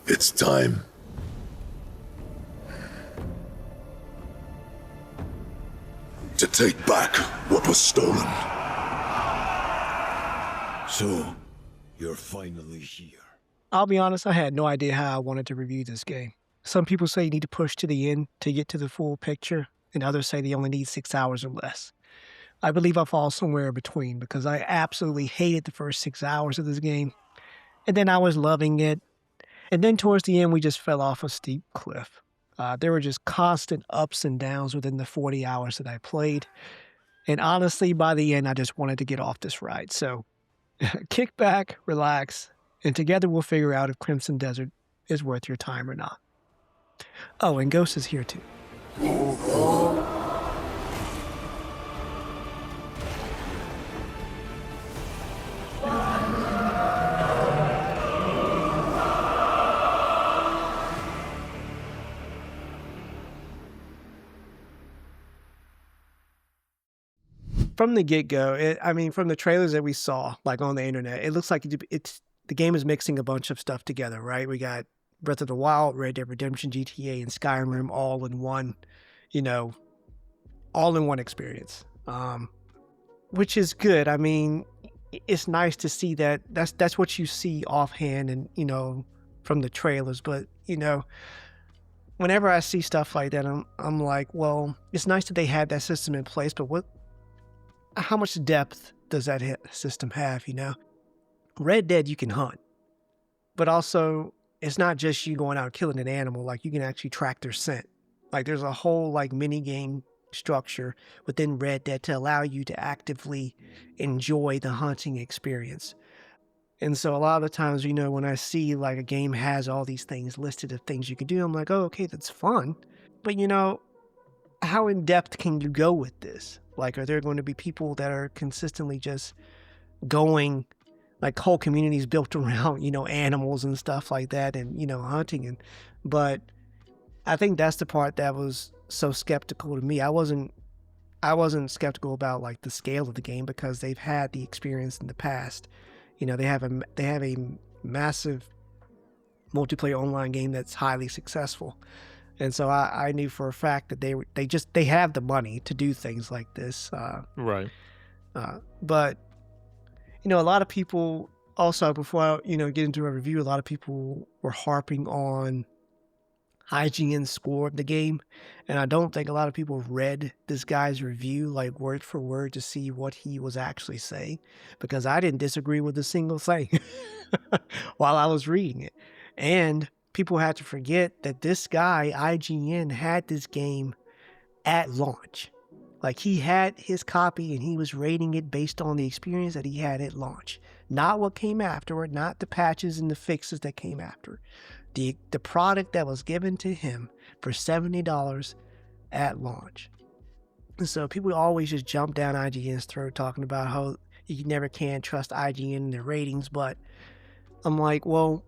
It's time. To take back what was stolen. So, you're finally here. I'll be honest, I had no idea how I wanted to review this game. Some people say you need to push to the end to get to the full picture, and others say they only need 6 hours or less. I believe I fall somewhere in between because I absolutely hated the first 6 hours of this game, and then I was loving it, and then towards the end we just fell off a steep cliff. There were just constant ups and downs within the 40 hours that I played, and honestly, by the end, I just wanted to get off this ride. So kick back, relax, and together we'll figure out if Crimson Desert is worth your time or not. Oh, and Ghost is here too. From the get-go, from the trailers that we saw, like on the internet, it looks like the game is mixing a bunch of stuff together, right? We got Breath of the Wild, Red Dead Redemption, GTA, and Skyrim all in one, all in one experience, which is good. I mean, it's nice to see that. That's what you see offhand and, from the trailers. But, whenever I see stuff like that, I'm like, well, it's nice that they have that system in place, but how much depth does that system have, Red Dead, you can hunt, but also it's not just you going out killing an animal. Like, you can actually track their scent. Like, there's a whole, mini game structure within Red Dead to allow you to actively enjoy the hunting experience. And so a lot of the times, when I see, a game has all these things listed of things you can do, I'm like, oh, okay, that's fun. But, how in-depth can you go with this? Like, are there going to be people that are consistently just going, whole communities built around, animals and stuff like that and, hunting? But I think that's the part that was so skeptical to me. I wasn't skeptical about, the scale of the game because they've had the experience in the past. They have a massive multiplayer online game that's highly successful. And so I knew for a fact that they have the money to do things like this. Right. But, a lot of people also, before I, get into a review, a lot of people were harping on IGN's score of the game. And I don't think a lot of people read this guy's review, word for word to see what he was actually saying, because I didn't disagree with a single thing while I was reading it. And people had to forget that this guy, IGN, had this game at launch. He had his copy and he was rating it based on the experience that he had at launch. Not what came afterward, not the patches and the fixes that came after. The product that was given to him for $70 at launch. And so people always just jump down IGN's throat talking about how you never can trust IGN and their ratings. But I'm like, well,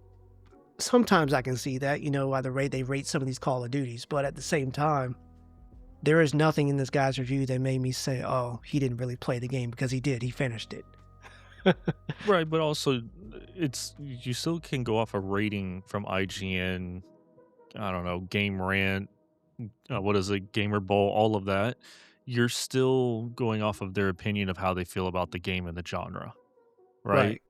sometimes I can see that, by the rate they rate some of these Call of Duties. But at the same time, there is nothing in this guy's review that made me say, oh, he didn't really play the game, because he did. He finished it. Right, but also you still can go off a rating from IGN, I don't know, Game Rant, what is it, Gamer Bowl, all of that. You're still going off of their opinion of how they feel about the game and the genre, right?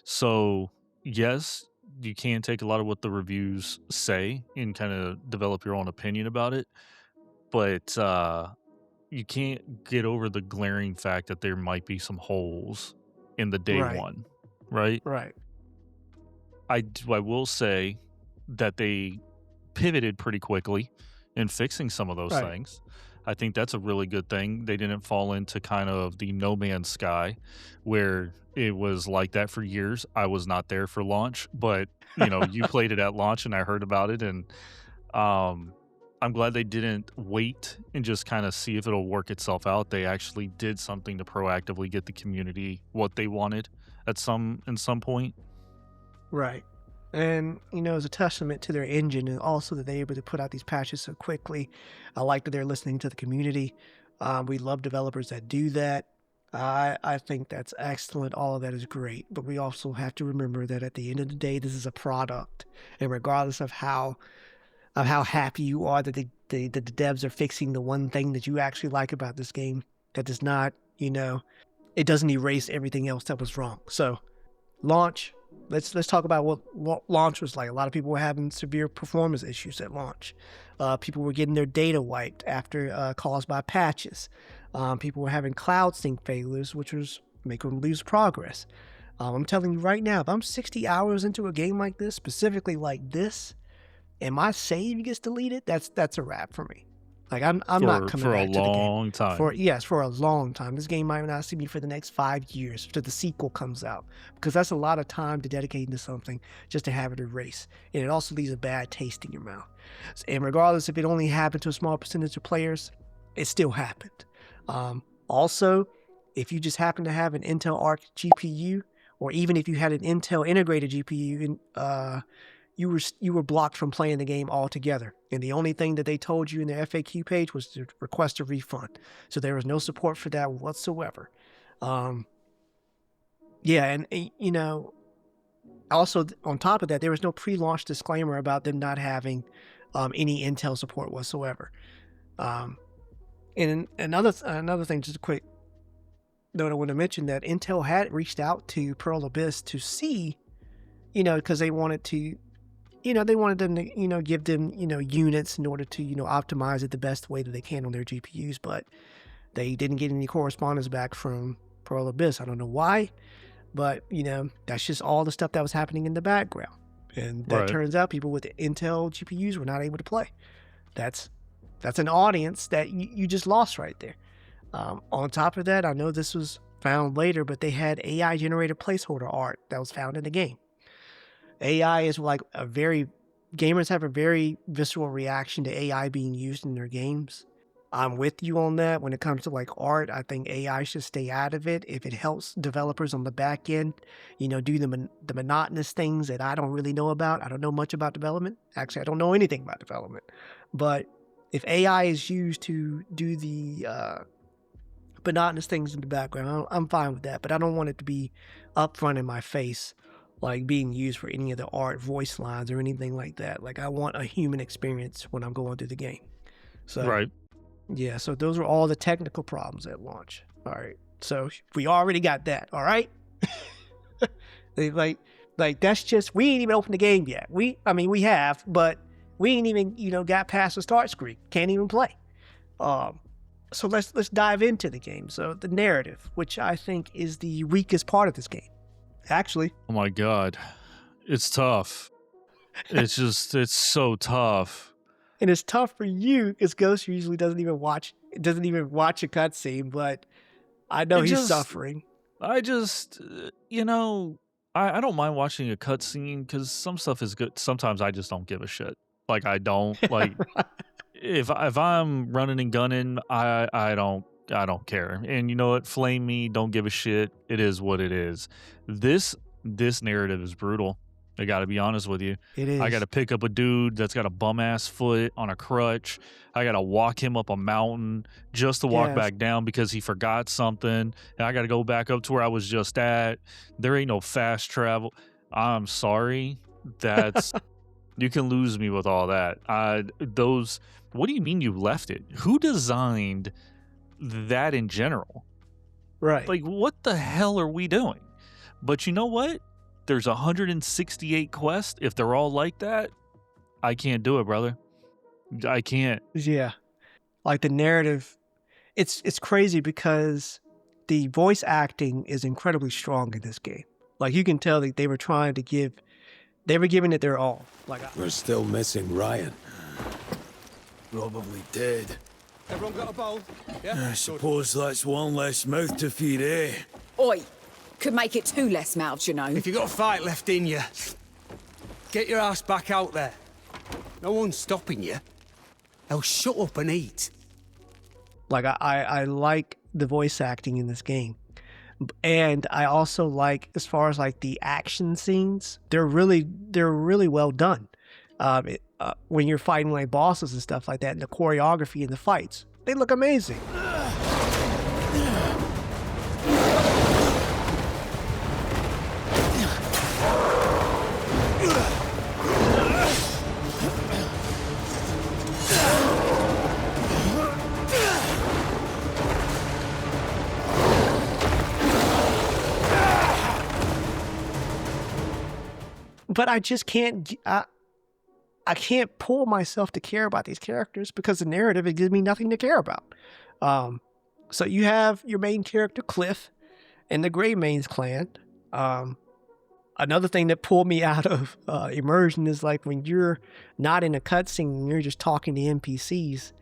So, yes, you can take a lot of what the reviews say and kind of develop your own opinion about it, but you can't get over the glaring fact that there might be some holes in the day one, right? Right. I will say that they pivoted pretty quickly in fixing some of those things. I think that's a really good thing. They didn't fall into kind of the No Man's Sky where it was like that for years. I was not there for launch, but you played it at launch and I heard about it, and I'm glad they didn't wait and just kind of see if it'll work itself out. They actually did something to proactively get the community what they wanted in some point. Right. And, it's a testament to their engine, and also that they're able to put out these patches so quickly. I like that they're listening to the community. We love developers that do that. I think that's excellent. All of that is great, but we also have to remember that at the end of the day, this is a product, and regardless of how happy you are that the devs are fixing the one thing that you actually like about this game, that does not, it doesn't erase everything else that was wrong. So, launch. Let's talk about what launch was like. A lot of people were having severe performance issues at launch. People were getting their data wiped after caused by patches. People were having cloud sync failures, which was making them lose progress. I'm telling you right now, if I'm 60 hours into a game like this, specifically like this, and my save gets deleted, that's a wrap for me. Like I'm not coming for a back to the game. long time. For a long time. This game might not see me for the next 5 years till the sequel comes out, because that's a lot of time to dedicate into something just to have it erased, and it also leaves a bad taste in your mouth. And regardless if it only happened to a small percentage of players, it still happened. Also, if you just happen to have an Intel Arc GPU, or even if you had an Intel integrated GPU, you were blocked from playing the game altogether. And the only thing that they told you in their FAQ page was to request a refund. So there was no support for that whatsoever. Also on top of that, there was no pre-launch disclaimer about them not having any Intel support whatsoever. And another thing, just a quick note I want to mention, that Intel had reached out to Pearl Abyss to see, because they wanted to, they wanted them to, give them, units in order to, optimize it the best way that they can on their GPUs, but they didn't get any correspondence back from Pearl Abyss. I don't know why, but, that's just all the stuff that was happening in the background. And that turns out people with Intel GPUs were not able to play. That's an audience that you just lost right there. On top of that, I know this was found later, but they had AI generated placeholder art that was found in the game. AI is like gamers have a very visceral reaction to AI being used in their games. I'm with you on that. When it comes to like art, I think AI should stay out of it. If it helps developers on the back end, do the monotonous things that I don't really know about. I don't know much about development. Actually, I don't know anything about development. But if AI is used to do the monotonous things in the background, I'm fine with that. But I don't want it to be upfront in my face, like being used for any of the art, voice lines, or anything like that. Like I want a human experience when I'm going through the game. So, yeah, so those were all the technical problems at launch. All right, so we already got that. All right, like that's just, we ain't even opened the game yet. We have, but we ain't even got past the start screen. Can't even play. So let's dive into the game. So the narrative, which I think is the weakest part of this game, actually. Oh my God, it's tough. It's so tough. And it's tough for you because Ghost usually doesn't even watch a cutscene, but I know he's suffering. I just, I don't mind watching a cutscene because some stuff is good. Sometimes I just don't give a shit. Like I don't like if I'm running and gunning, I don't care. And you know what? Flame me, don't give a shit. It is what it is. This narrative is brutal. I got to be honest with you. It is. I got to pick up a dude that's got a bum-ass foot on a crutch. I got to walk him up a mountain just to walk back down because he forgot something. And I got to go back up to where I was just at. There ain't no fast travel. I'm sorry. That's... You can lose me with all that. What do you mean you left it? Who designed that in general? Right. Like, what the hell are we doing? But you know what? There's 168 quests. If they're all like that, I can't do it, brother. I can't. Yeah. Like the narrative, it's crazy because the voice acting is incredibly strong in this game. Like you can tell that they were giving it their all. Like we're still missing Ryan. Probably dead. Everyone got a bowl? Yeah? I suppose that's one less mouth to feed, eh? Oi, could make it 2 less mouths, you know. If you got a fight left in you, get your ass back out there. No one's stopping you. Now shut up and eat. Like I like the voice acting in this game. And I also like, as far as like the action scenes, they're really well done. When you're fighting like bosses and stuff like that, and the choreography in the fights, they look amazing. but I just can't. I can't pull myself to care about these characters because the narrative, it gives me nothing to care about. So you have your main character Cliff and the Greymanes clan. Another thing that pulled me out of immersion is like when you're not in a cutscene and you're just talking to NPCs,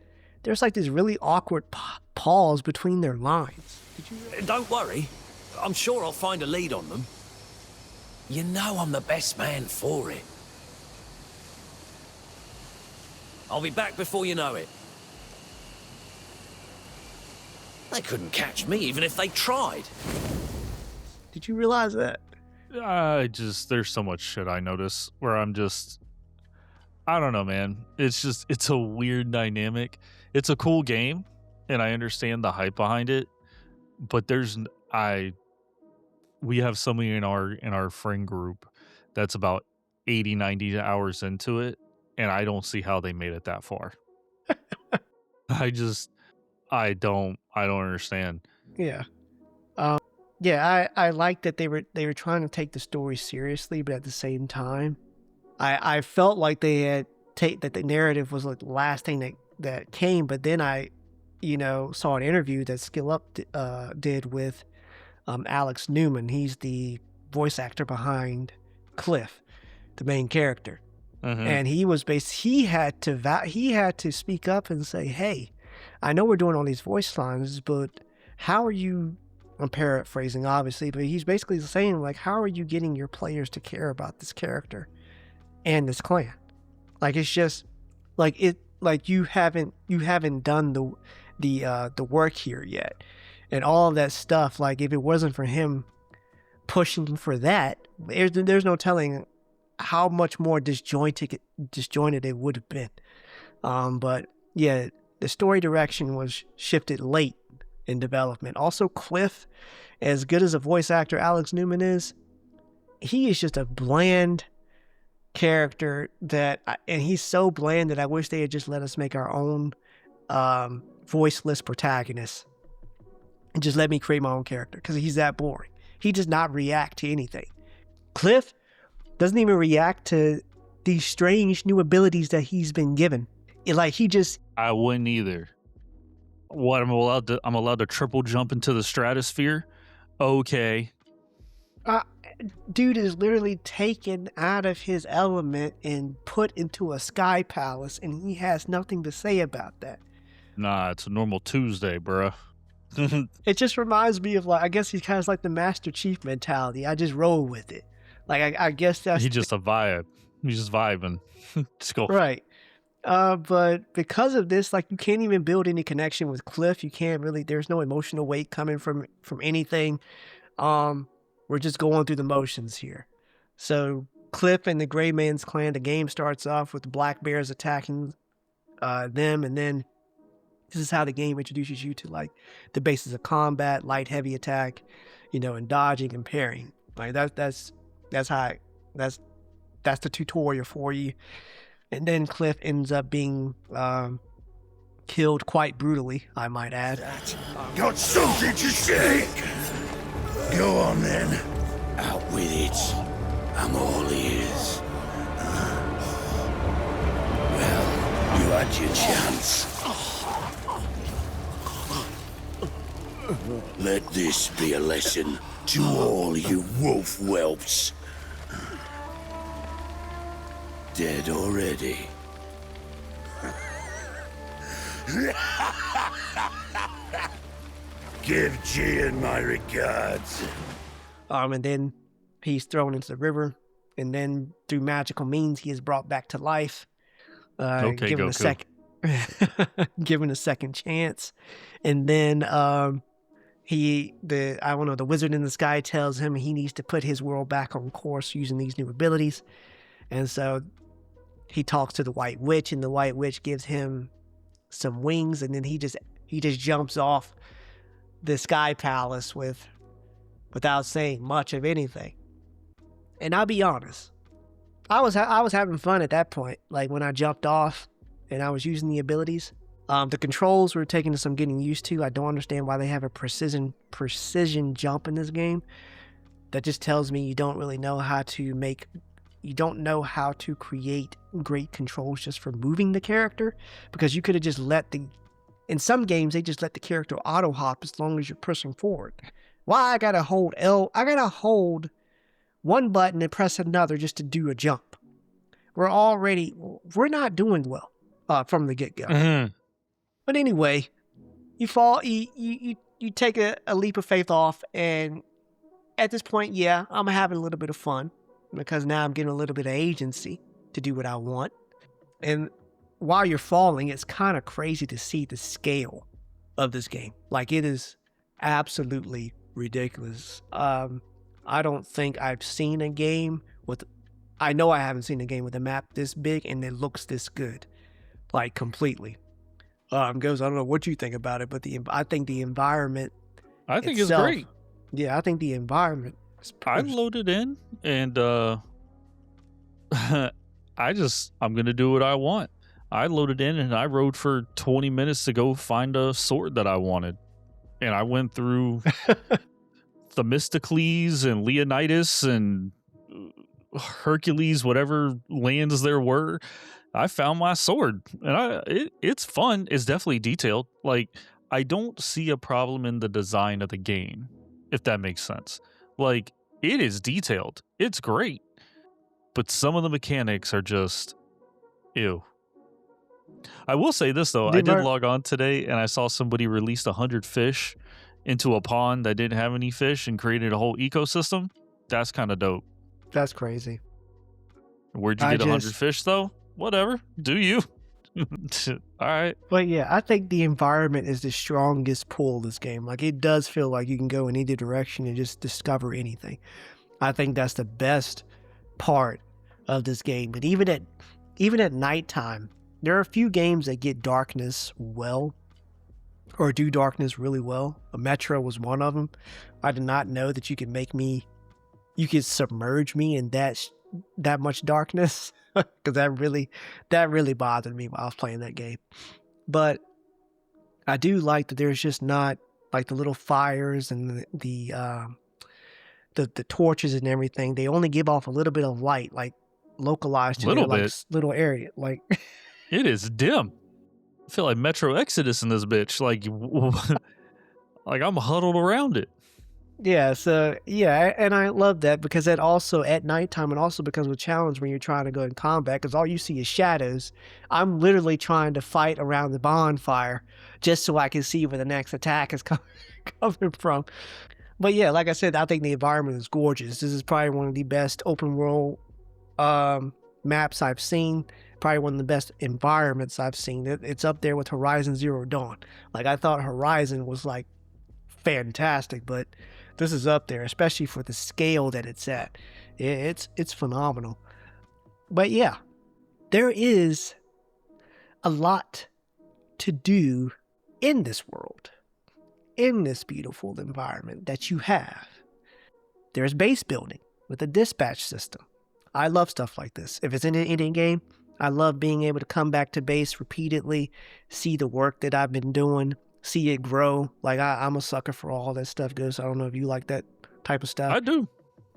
there's like this really awkward pause between their lines. Don't worry. I'm sure I'll find a lead on them. You know I'm the best man for it. I'll be back before you know it. They couldn't catch me even if they tried. Did you realize that? There's so much shit I notice where I don't know, man. It's a weird dynamic. It's a cool game, and I understand the hype behind it, but we have somebody in our friend group that's about 80, 90 hours into it, and I don't see how they made it that far. I don't understand. Yeah. Yeah, I like that they were trying to take the story seriously, but at the same time, I felt like they had that the narrative was like the last thing that came. But then I, saw an interview that Skill Up did with Alex Newman. He's the voice actor behind Cliff, the main character, and he had to speak up and say, "Hey, I know we're doing all these voice lines, but how are you?" I'm paraphrasing, obviously, but he's basically saying, like, how are you getting your players to care about this character and this clan? Like, it's just like you haven't done the work here yet, and all of that stuff. Like, if it wasn't for him pushing for that, there's no telling how much more disjointed it would have been. But yeah, the story direction was shifted late in development. Also, Cliff, as good as a voice actor Alex Newman is, he is just a bland character and he's so bland that I wish they had just let us make our own voiceless protagonist and just let me create my own character, because he's that boring. He does not react to anything. Cliff doesn't even react to these strange new abilities that he's been given. I wouldn't either. What, I'm allowed to triple jump into the stratosphere? Okay. Dude is literally taken out of his element and put into a sky palace, and he has nothing to say about that. Nah, it's a normal Tuesday, bruh. It just reminds me of, like, I guess he's kind of like the Master Chief mentality. I just roll with it. Like, I guess that's... He's just a vibe. He's just vibing. Just go. Right. But because of this, like, you can't even build any connection with Cliff. You can't really, there's no emotional weight coming from anything. We're just going through the motions here. So Cliff and the Greymanes clan, the game starts off with the Black Bears attacking them, and then this is how the game introduces you to, like, the basis of combat, light, heavy attack, and dodging and parrying. Like, that's the tutorial for you. And then Cliff ends up being killed quite brutally, I might add. Got something to say? Go on then. Out with it. I'm all ears. Well, you had your chance. Let this be a lesson to all you wolf whelps. Dead already. Give Gian my regards. And then he's thrown into the river, and then through magical means he is brought back to life. Given a second chance, and then the wizard in the sky tells him he needs to put his world back on course using these new abilities, and so he talks to the White Witch, and the White Witch gives him some wings, and then he just jumps off the sky palace without saying much of anything. And I'll be honest, I was having fun at that point. Like, when I jumped off and I was using the abilities, the controls were taking some getting used to. I don't understand why they have a precision jump in this game. That just tells me you don't really know how to make you don't know how to create great controls just for moving the character, because you could have just in some games they just let the character auto hop as long as you're pushing forward. Why I gotta hold one button and press another just to do a jump? We're not doing well from the get-go. Mhm. But anyway, you fall, you take a leap of faith off, and at this point, yeah, I'm having a little bit of fun because now I'm getting a little bit of agency to do what I want. And while you're falling, it's kind of crazy to see the scale of this game. Like, it is absolutely ridiculous. I don't think I've seen a game I know I haven't seen a game with a map this big and it looks this good, like completely. Goes, I don't know what you think about it, but I think the environment I think itself, it's great. Yeah, I think the environment is I perfect. loaded in and I'm gonna do what I want. I loaded in and I rode for 20 minutes to go find a sword that I wanted. And I went through Themistocles and Leonidas and Hercules, whatever lands there were. I found my sword, and it's fun. It's definitely detailed. Like, I don't see a problem in the design of the game, if that makes sense. Like, it is detailed. It's great. But some of the mechanics are just ew. I will say this though, I did log on today and I saw somebody released 100 fish into a pond that didn't have any fish and created a whole ecosystem. That's kind of dope. That's crazy. Where'd you get 100 fish though? Whatever. Do you? All right. But yeah, I think the environment is the strongest pull of this game. Like, it does feel like you can go in either direction and just discover anything. I think that's the best part of this game. But even at nighttime, there are a few games that get darkness well, or do darkness really well. Metro was one of them. I did not know that you could submerge me in that much darkness, because that really bothered me while I was playing that game. But I do like that there's just not like the little fires and the torches and everything. They only give off a little bit of light, like localized to their like little area. Like, it is dim. I feel like Metro Exodus in this bitch. Like, like I'm huddled around it. Yeah, so yeah, and I love that because that also at nighttime, and also becomes a challenge when you're trying to go in combat, because all you see is shadows. I'm literally trying to fight around the bonfire just so I can see where the next attack is coming from. But yeah, like I said, I think the environment is gorgeous. This is probably one of the best open world maps I've seen. Probably one of the best environments I've seen. It's up there with Horizon Zero Dawn. Like, I thought Horizon was like fantastic, but this is up there, especially for the scale that it's at. It's phenomenal. But yeah, there is a lot to do in this world, in this beautiful environment that you have. There's base building with a dispatch system. I love stuff like this. If it's in an Indian game, I love being able to come back to base repeatedly, see the work that I've been doing, see it grow. Like, I'm a sucker for all that stuff, Goose. I don't know if you like that type of stuff. I do.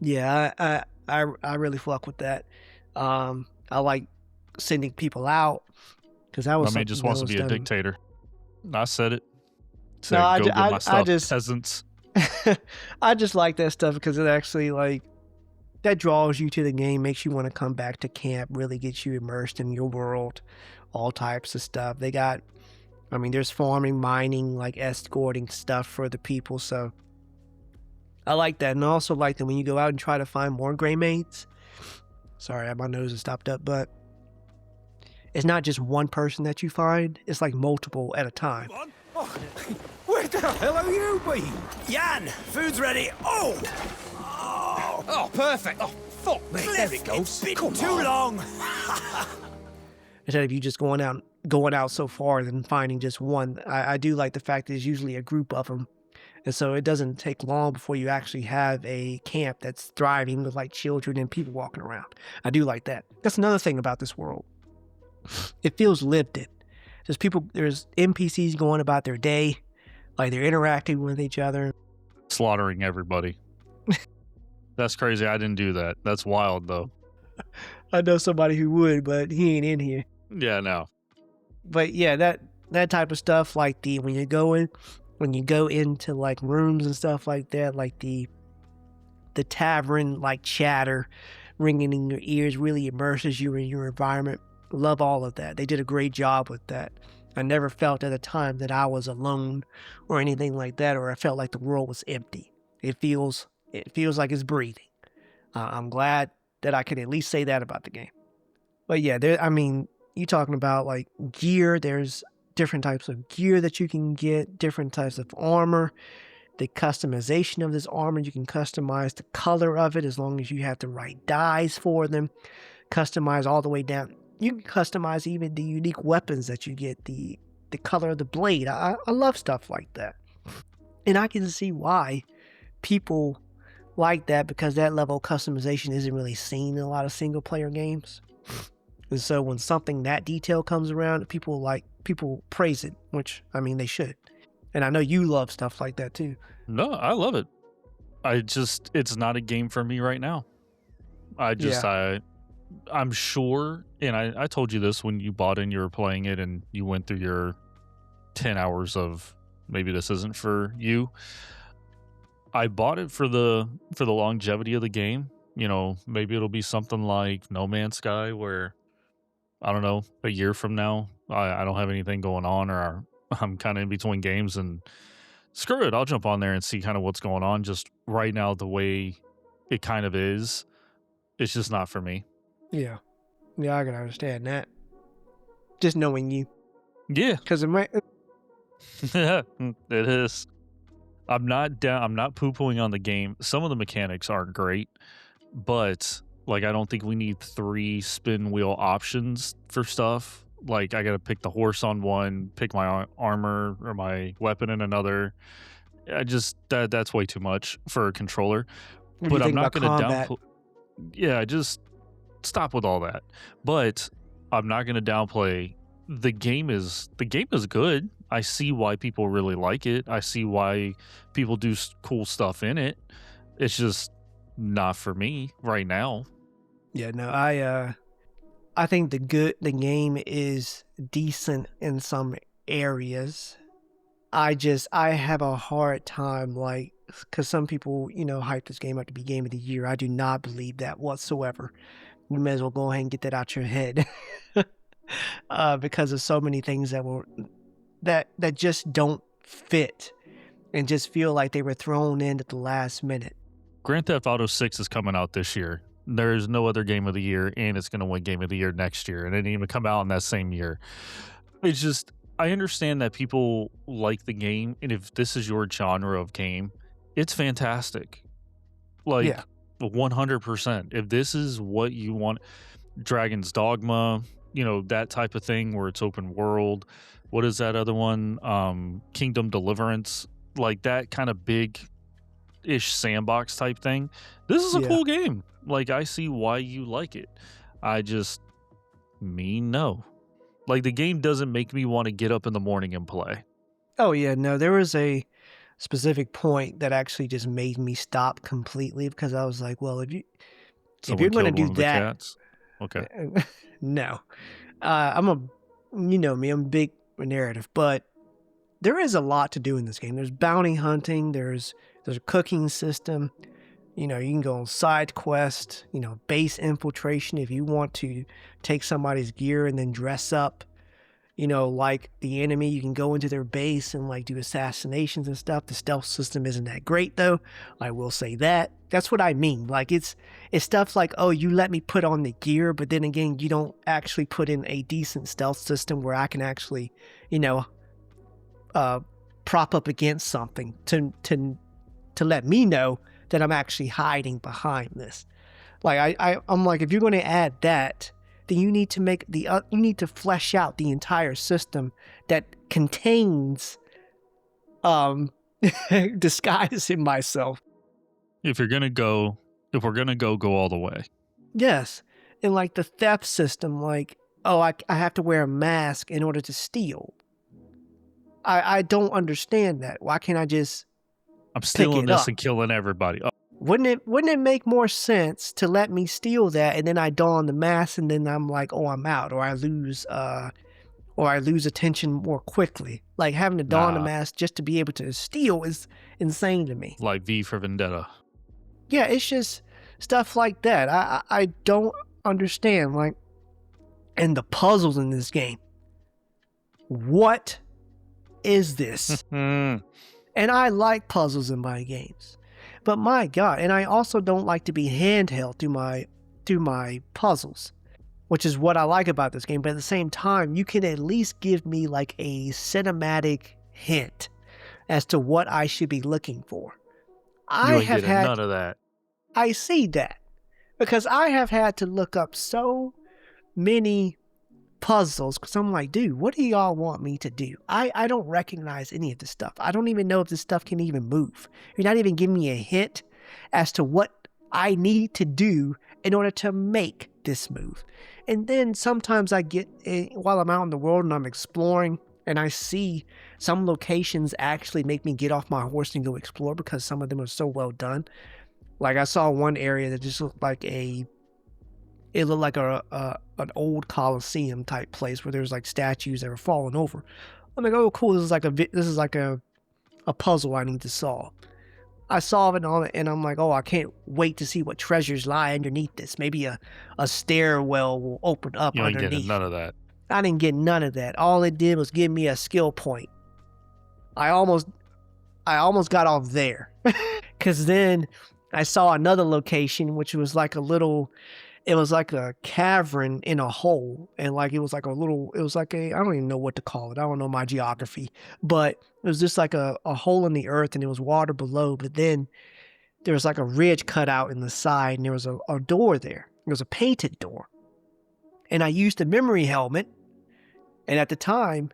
Yeah, I really fuck with that. I like sending people out, because that was. I mean, just wants to be a dictator. I said it. No, go get my stuff, peasants. I just like that stuff because it actually, like, that draws you to the game, makes you want to come back to camp, really gets you immersed in your world, all types of stuff. There's farming, mining, like escorting stuff for the people, so I like that. And I also like that when you go out and try to find more gray maids. Sorry, my nose is stopped up, but it's not just one person that you find, it's like multiple at a time. Oh, where the hell are you been? Jan, food's ready. Oh, perfect. Oh, fuck me. There it goes. It's been too long. Instead of you just going out so far and then finding just one. I do like the fact that there's usually a group of them. And so it doesn't take long before you actually have a camp that's thriving with like children and people walking around. I do like that. That's another thing about this world. It feels lived in. There's NPCs going about their day, like they're interacting with each other. Slaughtering everybody. That's crazy. I didn't do that. That's wild though. I know somebody who would, but he ain't in here. Yeah, no. But yeah, that type of stuff, like when you go into like rooms and stuff like that, like the tavern like chatter ringing in your ears really immerses you in your environment. Love all of that. They did a great job with that. I never felt at a time that I was alone or anything like that, or I felt like the world was empty. It feels like it's breathing. I'm glad that I could at least say that about the game. But yeah, you talking about like gear. There's different types of gear that you can get, different types of armor. The customization of this armor, you can customize the color of it as long as you have the right dyes for them. Customize all the way down. You can customize even the unique weapons that you get, the color of the blade. I love stuff like that. And I can see why people like that, because that level of customization isn't really seen in a lot of single player games. And so when something that detailed comes around, people praise it, which I mean they should. And I know you love stuff like that too. No, I love it. It's not a game for me right now. I'm sure, and I told you this when you bought it and you were playing it and you went through your 10 hours of maybe this isn't for you. I bought it for the longevity of the game. You know, maybe it'll be something like No Man's Sky where, I don't know, a year from now, I don't have anything going on, or I'm kind of in between games, and screw it, I'll jump on there and see kind of what's going on. Just right now, the way it kind of is, it's just not for me. Yeah, I can understand that. Just knowing you, Yeah, because it might. it is. I'm not poo-pooing on the game. Some of the mechanics aren't great, but like I don't think we need 3 spin wheel options for stuff. Like I got to pick the horse on one, pick my armor or my weapon in another. That's way too much for a controller. What do you But I'm think not about going to combat? Yeah, just stop with all that. But I'm not going to downplay the game is good. I see why people really like it. I see why people do cool stuff in it. It's just not for me right now. Yeah, no, I think the game is decent in some areas. I have a hard time, like, because some people, hype this game up to be game of the year. I do not believe that whatsoever. You may as well go ahead and get that out your head. Because of so many things that just don't fit and just feel like they were thrown in at the last minute. Grand Theft Auto 6 is coming out this year. There's no other game of the year, and it's going to win game of the year next year, and it didn't even come out in that same year. It's just, I understand that people like the game, and if this is your genre of game, it's fantastic. Like, Yeah. 100%. If this is what you want, Dragon's Dogma, that type of thing where it's open world. What is that other one? Kingdom Deliverance, like that kind of big-ish sandbox type thing. This is a cool game. Like, I see why you like it. No. Like, the game doesn't make me want to get up in the morning and play. Oh yeah, no, there was a specific point that actually just made me stop completely, because I was like, well, if you're going to killed do one of the that, cats? Okay. no, I'm me, I'm big narrative, but there is a lot to do in this game. There's bounty hunting. There's a cooking system. You can go on side quest, base infiltration if you want to take somebody's gear and then dress up, like the enemy. You can go into their base and like do assassinations and stuff. The stealth system isn't that great though. I will say that. That's what I mean. Like it's stuff like, oh, you let me put on the gear, but then again, you don't actually put in a decent stealth system where I can actually, prop up against something to let me know that I'm actually hiding behind this. Like I'm like, if you're going to add that, then you need to you need to flesh out the entire system that contains disguising myself. If we're gonna go all the way. Yes. And like the theft system, like, oh, I have to wear a mask in order to steal. I don't understand that. Why can't I just I'm stealing it this up? and killing everybody. Oh, Wouldn't it make more sense to let me steal that and then I don the mask and then I'm like, oh, I'm out, or I lose attention more quickly. Like having to don the Nah. mask just to be able to steal is insane to me. Like V for Vendetta. Yeah, it's just stuff like that. I don't understand. Like, and the puzzles in this game. What is this? Mm. And I like puzzles in my games. But my God, and I also don't like to be handheld through my puzzles, which is what I like about this game. But at the same time, you can at least give me like a cinematic hint as to what I should be looking for. You ain't getting none of that. I see that because I have had to look up so many puzzles because I'm like, dude, what do y'all want me to do? I don't recognize any of this stuff. I don't even know if this stuff can even move. You're not even giving me a hint as to what I need to do in order to make this move. And then sometimes I get, while I'm out in the world and I'm exploring and I see some locations actually make me get off my horse and go explore because some of them are so well done. Like I saw one area that just looked like an old Coliseum type place where there's like statues that were falling over. I'm like, oh cool, this is like a puzzle I need to solve. I solve it on it and I'm like, oh, I can't wait to see what treasures lie underneath this. Maybe a stairwell will open up You ain't underneath. getting none of that. I didn't get none of that. All it did was give me a skill point. I almost got off there. Cause then I saw another location which was like it was like a cavern in a hole. And like, it was like I don't even know what to call it. I don't know my geography, but it was just like a hole in the earth and there was water below. But then there was like a ridge cut out in the side and there was a door there. It was a painted door. And I used the memory helmet. And at the time,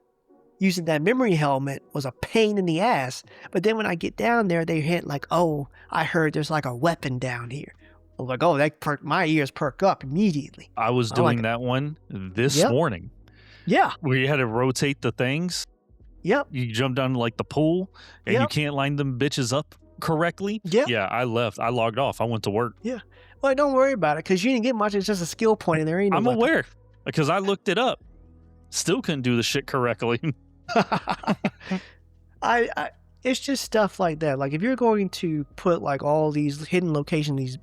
using that memory helmet was a pain in the ass. But then when I get down there, they hint like, oh, I heard there's like a weapon down here. I was like, oh, my ears perk up immediately. I was doing that one this morning. Yeah. Where you had to rotate the things. Yep. You jump down to like the pool and you Yep. can't line them bitches up correctly. Yep. Yeah, I left. I logged off. I went to work. Yeah. Well, don't worry about it because you didn't get much. It's just a skill point and there ain't no I'm weapon. aware because I looked it up. Still couldn't do the shit correctly. It's just stuff like that. Like if you're going to put like all these hidden locations,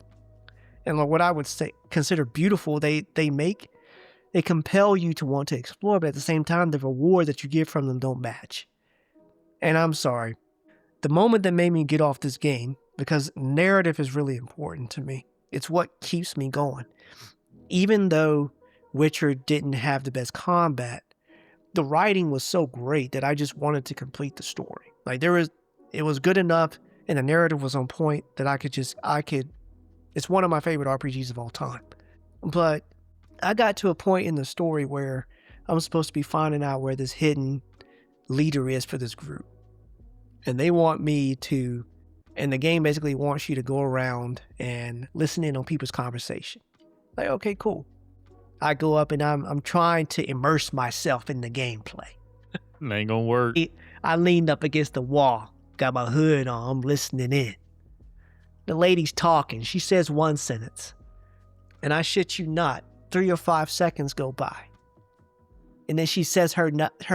and like what I would say consider beautiful, they compel you to want to explore, but at the same time, the reward that you get from them don't match. And I'm sorry, the moment that made me get off this game, because narrative is really important to me. It's what keeps me going. Even though Witcher didn't have the best combat, the writing was so great that I just wanted to complete the story. Like it was good enough and the narrative was on point that it's one of my favorite RPGs of all time. But I got to a point in the story where I'm supposed to be finding out where this hidden leader is for this group. And they want me to, and the game basically wants you to go around and listen in on people's conversation. Like, okay, cool. I go up and I'm trying to immerse myself in the gameplay. It ain't gonna work. I leaned up against the wall, got my hood on, I'm listening in. The lady's talking. She says one sentence. And I shit you not, 3 or 5 seconds go by. And then she says her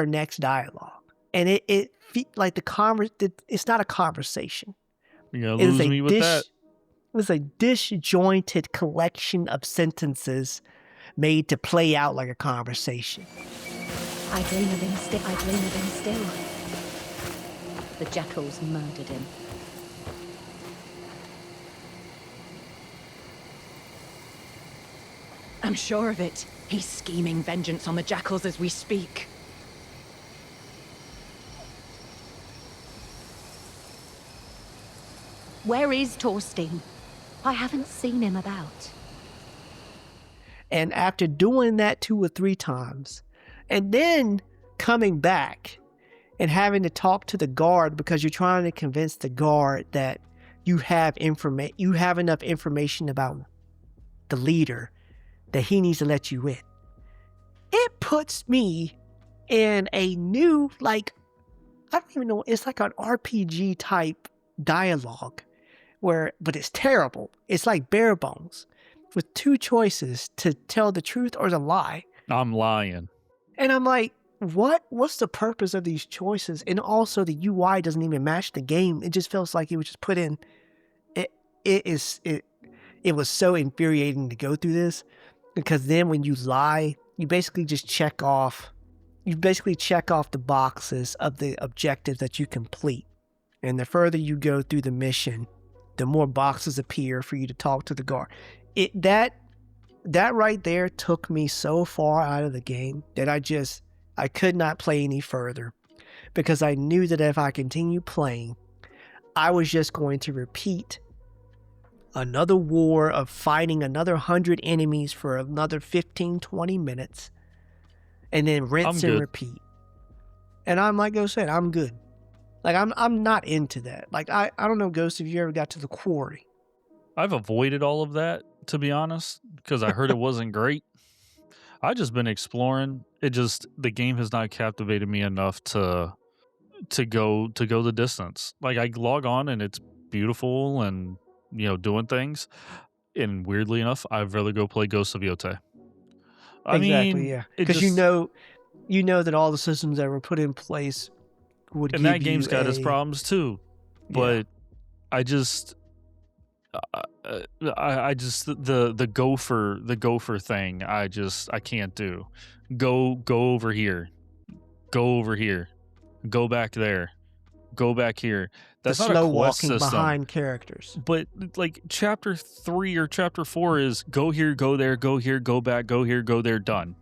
next dialogue. And it like it's not a conversation. You're gonna lose me with that. It was a disjointed collection of sentences made to play out like a conversation. I dream of him still. I dream of him still. The jackals murdered him. I'm sure of it. He's scheming vengeance on the jackals as we speak. Where is Thorstein? I haven't seen him about. And after doing that 2 or 3 times, and then coming back and having to talk to the guard because you're trying to convince the guard that you have enough information about the leader that he needs to let you in. It puts me in a new, like, I don't even know, it's like an RPG type dialogue but it's terrible. It's like bare bones with two choices to tell the truth or to lie. I'm lying. And I'm like, what's the purpose of these choices? And also the UI doesn't even match the game. It just feels like it was just put in. It was so infuriating to go through this, because then when you lie, you basically just check off the boxes of the objectives that you complete. And the further you go through the mission, the more boxes appear for you to talk to the guard. That right there took me so far out of the game that I could not play any further, because I knew that if I continued playing, I was just going to repeat another war of fighting another 100 enemies for another 15-20 minutes, and then rinse and repeat. And I'm like I said, I'm good. Like I'm not into that. Like I don't know, Ghost, if you ever got to the quarry. I've avoided all of that, to be honest, because I heard it wasn't great. I just been exploring. The game has not captivated me enough to go the distance. Like I log on and it's beautiful and doing things, and weirdly enough, I'd rather go play Ghost of Yotei. Yeah, because you know that all the systems that were put in place would. And that game's got its problems too, but I just the gopher thing. I can't do. Go over here, go back there, go back here. That's the not slow a quest walking system. Behind characters. But like chapter 3 or chapter 4 is go here, go there, go here, go back, go here, go there, done.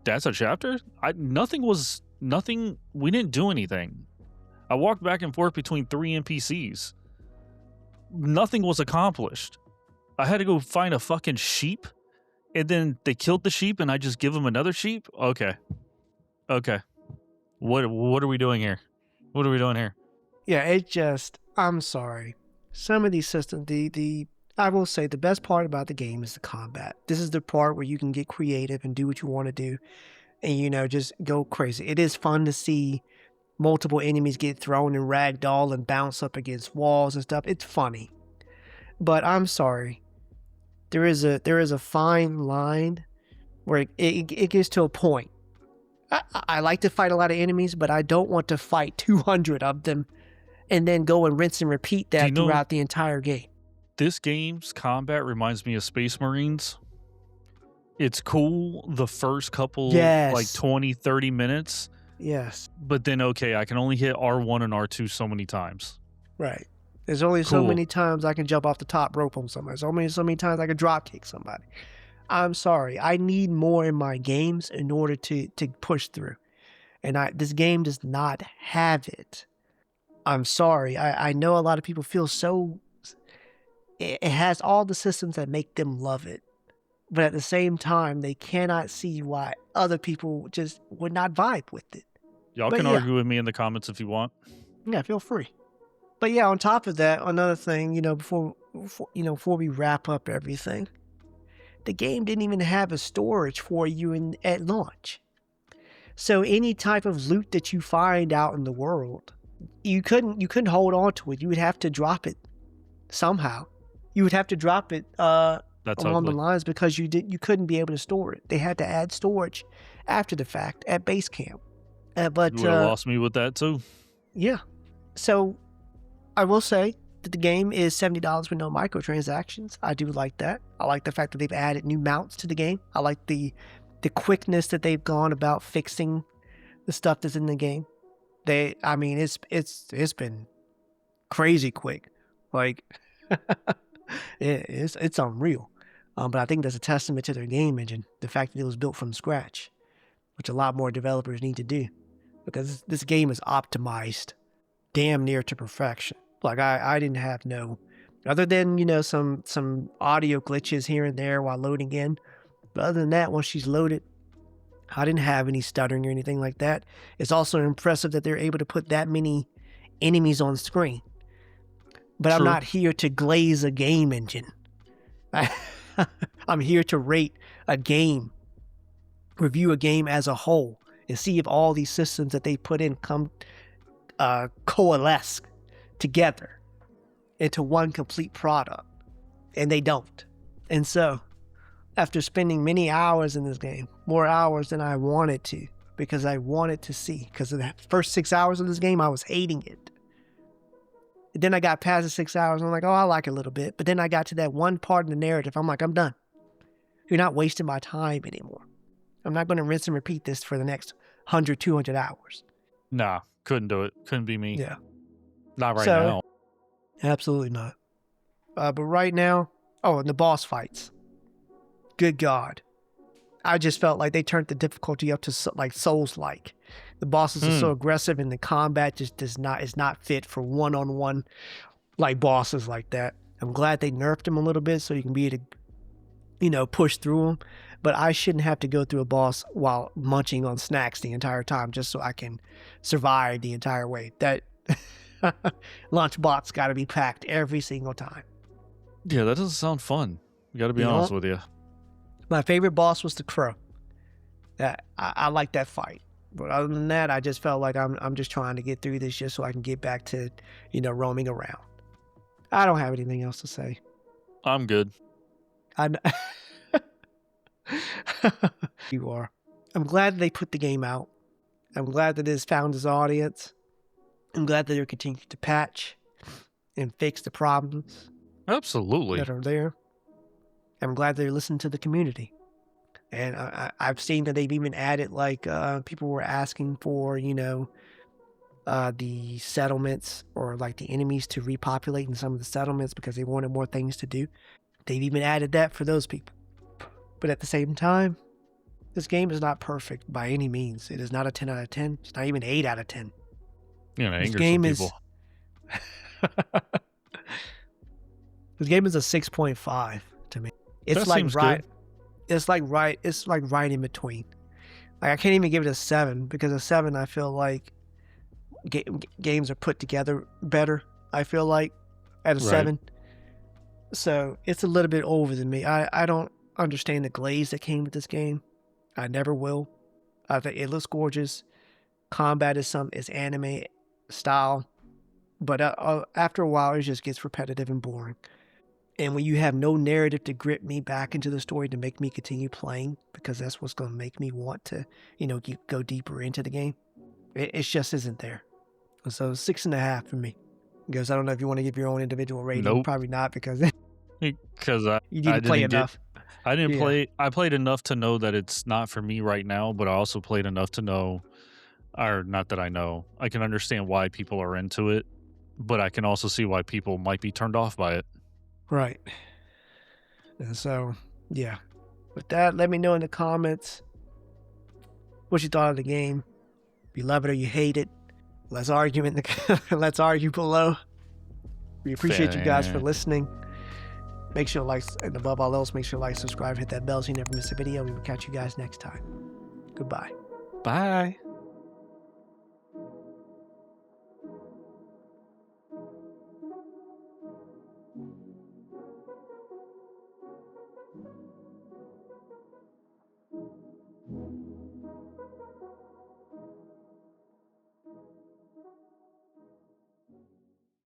That's a chapter? Nothing. We didn't do anything. I walked back and forth between 3 NPCs. Nothing was accomplished. I had to go find a fucking sheep, and then they killed the sheep, and I just give them another sheep? Okay. What are we doing here? What are we doing here? Yeah, I'm sorry. Some of these systems, I will say the best part about the game is the combat. This is the part where you can get creative and do what you want to do and, just go crazy. It is fun to see multiple enemies get thrown and ragdoll and bounce up against walls and stuff. It's funny. But I'm sorry. There is a fine line where it gets to a point. I like to fight a lot of enemies, but I don't want to fight 200 of them and then go and rinse and repeat that throughout the entire game. This game's combat reminds me of Space Marines. It's cool the first couple, like 20, 30 minutes. Yes. But then, okay, I can only hit R1 and R2 so many times. Right. There's only so many times I can jump off the top rope on somebody. So many times I can drop kick somebody. I'm sorry. I need more in my games in order to push through. And this game does not have it. I'm sorry. I know a lot of people feel so... It has all the systems that make them love it. But at the same time, they cannot see why other people just would not vibe with it. Y'all can argue with me in the comments if you want. Yeah, feel free. But yeah, on top of that, another thing, before we wrap up everything, the game didn't even have a storage for you at launch. So any type of loot that you find out in the world, you couldn't hold on to it. You would have to drop it somehow. You would have to drop it along the lines, because you couldn't be able to store it. They had to add storage after the fact at base camp. But you would have lost me with that too. Yeah. So I will say that the game is $70 with no microtransactions. I do like that. I like the fact that they've added new mounts to the game. I like the quickness that they've gone about fixing the stuff that's in the game. It's been crazy quick. Like it's unreal. But I think that's a testament to their game engine, the fact that it was built from scratch, which a lot more developers need to do, because this game is optimized damn near to perfection. Like I didn't have other than, some audio glitches here and there while loading in. But other than that, once she's loaded, I didn't have any stuttering or anything like that. It's also impressive that they're able to put that many enemies on screen. But True. I'm not here to glaze a game engine. I'm here to rate a game, review a game as a whole, and see if all these systems that they put in coalesce together. into one complete product, and they don't. And so, after spending many hours in this game, more hours than I wanted to, because I wanted to see, because of the first 6 hours of this game, I was hating it. And then I got past the 6 hours, I'm like, oh, I like it a little bit. But then I got to that one part in the narrative, I'm like, I'm done. You're not wasting my time anymore. I'm not going to rinse and repeat this for the next 100, 200 hours. Nah, couldn't do it. Couldn't be me. Yeah. Not right So- now. Absolutely not. But right now, and the boss fights. Good God. I just felt like they turned the difficulty up to Souls-like. The bosses are so aggressive, and the combat just is not fit for one-on-one like bosses like that. I'm glad they nerfed them a little bit so you can be able to, push through them. But I shouldn't have to go through a boss while munching on snacks the entire time just so I can survive the entire way. That lunchbox got to be packed every single time. Yeah, that doesn't sound fun. Got to be honest with you. My favorite boss was the crow. That I like that fight. But other than that, I just felt like I'm just trying to get through this just so I can get back to, roaming around. I don't have anything else to say. I'm good. You are. I'm glad they put the game out. I'm glad that it has found its audience. I'm glad that they're continuing to patch and fix the problems Absolutely. that are there. I'm glad they're listening to the community. And I've seen that they've even added, people were asking for, the settlements or the enemies to repopulate in some of the settlements because they wanted more things to do. They've even added that for those people. But at the same time, this game is not perfect by any means. It is not a 10 out of 10. It's not even 8 out of 10. You know, This anger game some is... people. This game is a 6.5 to me. It's That like seems right. good. It's like right in between. Like I can't even give it a 7 because a 7 I feel like games are put together better. I feel like at a Right. 7. So it's a little bit over than me. I don't understand the glaze that came with this game. I never will. I think it looks gorgeous. Combat is anime style, but after a while it just gets repetitive and boring. And when you have no narrative to grip me back into the story to make me continue playing, because that's what's going to make me want to, go deeper into the game, it just isn't there. So 6.5 for me. Because I don't know if you want to give your own individual rating. Nope. Probably not, because Because you didn't play enough. I didn't Yeah. play. I played enough to know that it's not for me right now, but I also played enough to know, or not that I know, I can understand why people are into it, but I can also see why people might be turned off by it. Right. And so, yeah. With that, let me know in the comments what you thought of the game. If you love it or you hate it. Let's argue let's argue below. We appreciate you guys for Fair. listening. Make sure to like, and above all else, make sure to like, subscribe, hit that bell so you never miss a video. We will catch you guys next time. Goodbye. Bye.